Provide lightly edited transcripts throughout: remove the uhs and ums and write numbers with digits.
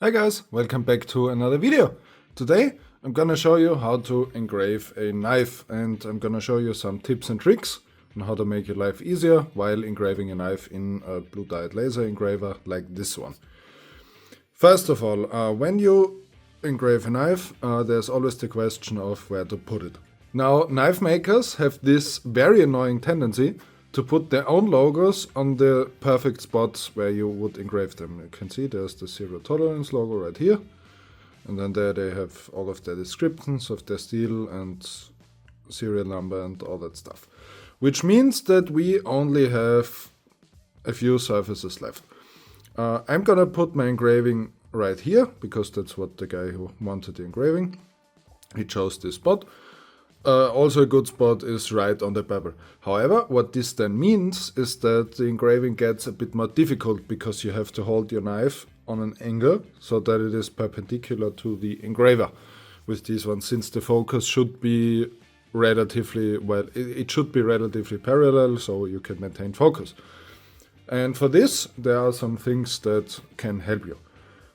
Hi guys, welcome back to another video. Today I'm gonna show you how to engrave a knife, and I'm gonna show you some tips and tricks on how to make your life easier while engraving a knife in a blue dyed laser engraver like this one. First of all, when you engrave a knife, there's always the question of where to put it. Now, knife makers have this very annoying tendency to put their own logos on the perfect spots where you would engrave them. You can see there's the zero tolerance logo right here. And then there they have all of their descriptions of their steel and serial number and all that stuff. Which means that we only have a few surfaces left. I'm gonna put my engraving right here, because that's what the guy who wanted the engraving, he chose this spot. Also a good spot is right on the bevel. However, what this then means is that the engraving gets a bit more difficult, because you have to hold your knife on an angle so that it is perpendicular to the engraver with these ones, since the focus should be relatively, well, it should be relatively parallel so you can maintain focus. And for this, there are some things that can help you.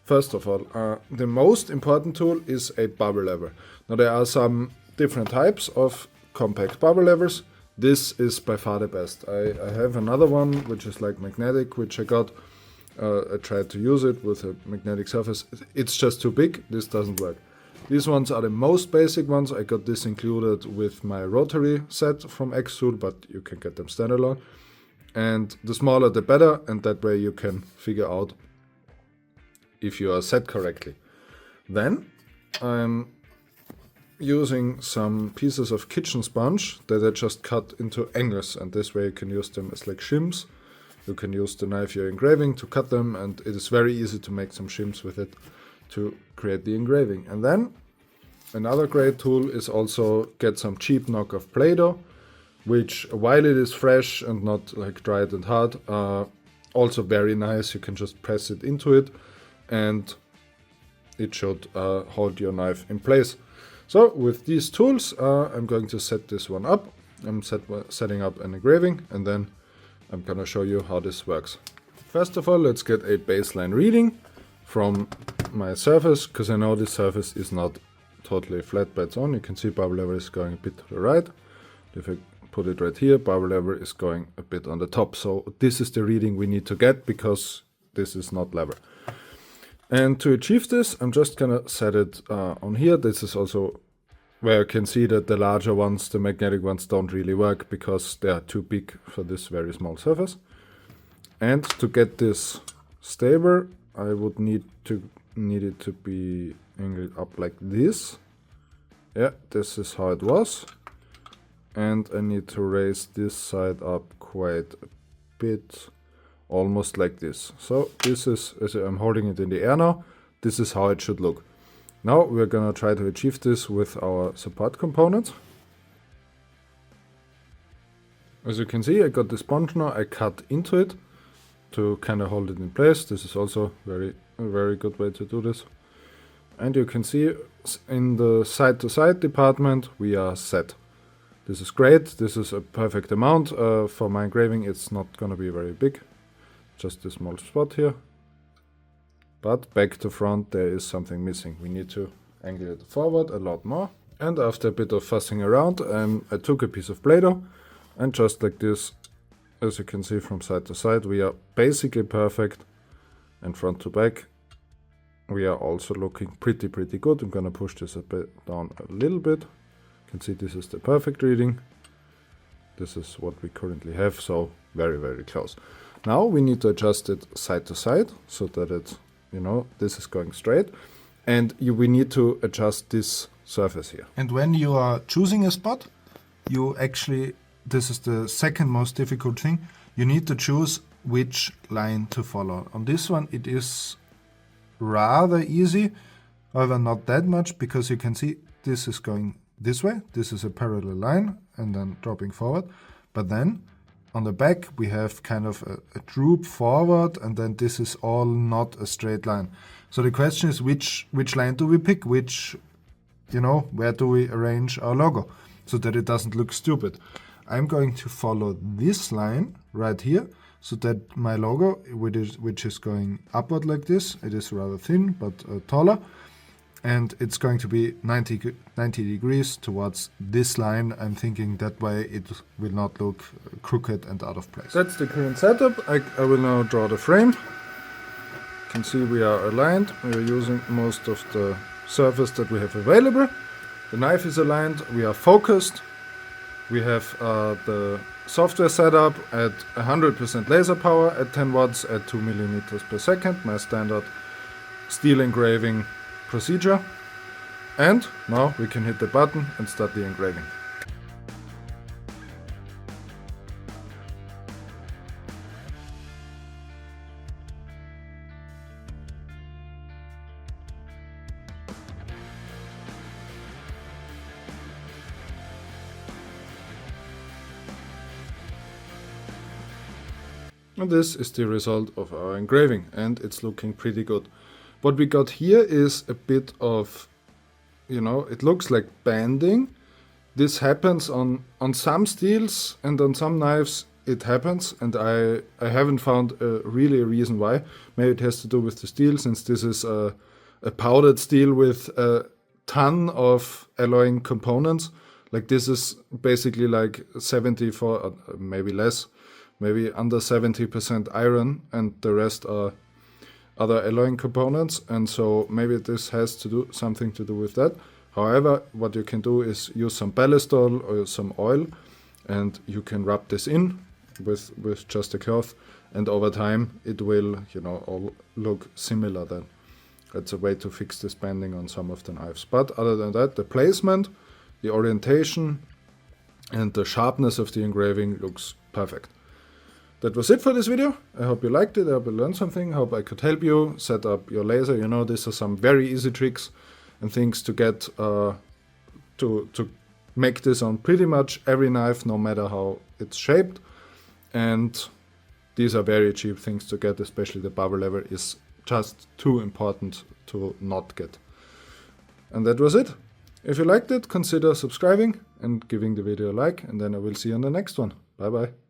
First of all, the most important tool is a bubble lever. Now there are some different types of compact bubble levers. This is by far the best. I have another one which is like magnetic, which I got. I tried to use it with a magnetic surface. It's just too big. This doesn't work. These ones are the most basic ones. I got this included with my rotary set from Xtool, but you can get them standalone. And the smaller the better, and that way you can figure out if you are set correctly. Then I'm using some pieces of kitchen sponge that I just cut into angles, and this way you can use them as like shims. You can use the knife you're engraving to cut them, and it is very easy to make some shims with it to create the engraving. And then another great tool is also get some cheap knockoff Play-Doh, which, while it is fresh and not like dried and hard, also very nice. You can just press it into it and it should hold your knife in place. So with these tools, I'm going to set this one up. I'm setting up an engraving, and then I'm gonna show you how this works. First of all, let's get a baseline reading from my surface, because I know this surface is not totally flat by its own. You can see bubble lever is going a bit to the right. If I put it right here, bubble lever is going a bit on the top. So this is the reading we need to get, because this is not lever. And to achieve this, I'm just gonna set it on here. This is also where you can see that the larger ones, the magnetic ones, don't really work because they are too big for this very small surface. And to get this stable, I would need it to be angled up like this. Yeah, this is how it was. And I need to raise this side up quite a bit, almost like this. So this is, as I'm holding it in the air now, this is how it should look. Now we're gonna try to achieve this with our support components. As you can see, I got the sponge now. I cut into it to kind of hold it in place. This is also a very good way to do this. And you can see in the side-to-side department, we are set. This is great. This is a perfect amount. For my engraving, it's not gonna be very big. Just a small spot here. But back to front, there is something missing. We need to angle it forward a lot more. And after a bit of fussing around, I took a piece of Play-Doh, and just like this, as you can see from side to side, we are basically perfect. And front to back, we are also looking pretty good. I'm gonna push this a bit down a little bit. You can see this is the perfect reading. This is what we currently have, so very close. Now we need to adjust it side to side so that it, you know, this is going straight, and we need to adjust this surface here. And when you are choosing a spot, you actually, this is the second most difficult thing, you need to choose which line to follow. On this one it is rather easy, however not that much, because you can see this is going this way, this is a parallel line and then dropping forward, but then on the back we have kind of a droop forward, and then this is all not a straight line. So the question is, which line do we pick? Which, you know, where do we arrange our logo so that it doesn't look stupid? I'm going to follow this line right here. so that my logo, which is going upward like this, it is rather thin but taller, and it's going to be 90 degrees towards this line. I'm thinking that way it will not look crooked and out of place. That's the current setup. I will now draw the frame. You can see we are aligned. We are using most of the surface that we have available. The knife is aligned. We are focused. We have the software set up at 100% laser power at 10 watts at 2 millimeters per second, my standard steel engraving procedure. And now we can hit the button and start the engraving. And this is the result of our engraving, and it's looking pretty good. What we got here is a bit of, it looks like banding. This happens on some steels and on some knives it happens, and I haven't found really a reason why. Maybe it has to do with the steel, since this is a powdered steel with a ton of alloying components. Like this is basically like 74, maybe less, maybe under 70% iron, and the rest are other alloying components, and so maybe this has to do something to do with that. However, what you can do is use some ballistol or some oil, and you can rub this in with just a cloth, and over time it will all look similar then. That's a way to fix this banding on some of the knives. But other than that, the placement, the orientation and the sharpness of the engraving looks perfect. That was it for this video. I hope you liked it. I hope you learned something. I hope I could help you set up your laser. These are some very easy tricks and things to get to make this on pretty much every knife, no matter how it's shaped. And these are very cheap things to get, especially the bubble lever is just too important to not get. And that was it. If you liked it, consider subscribing and giving the video a like, and then I will see you on the next one. Bye bye.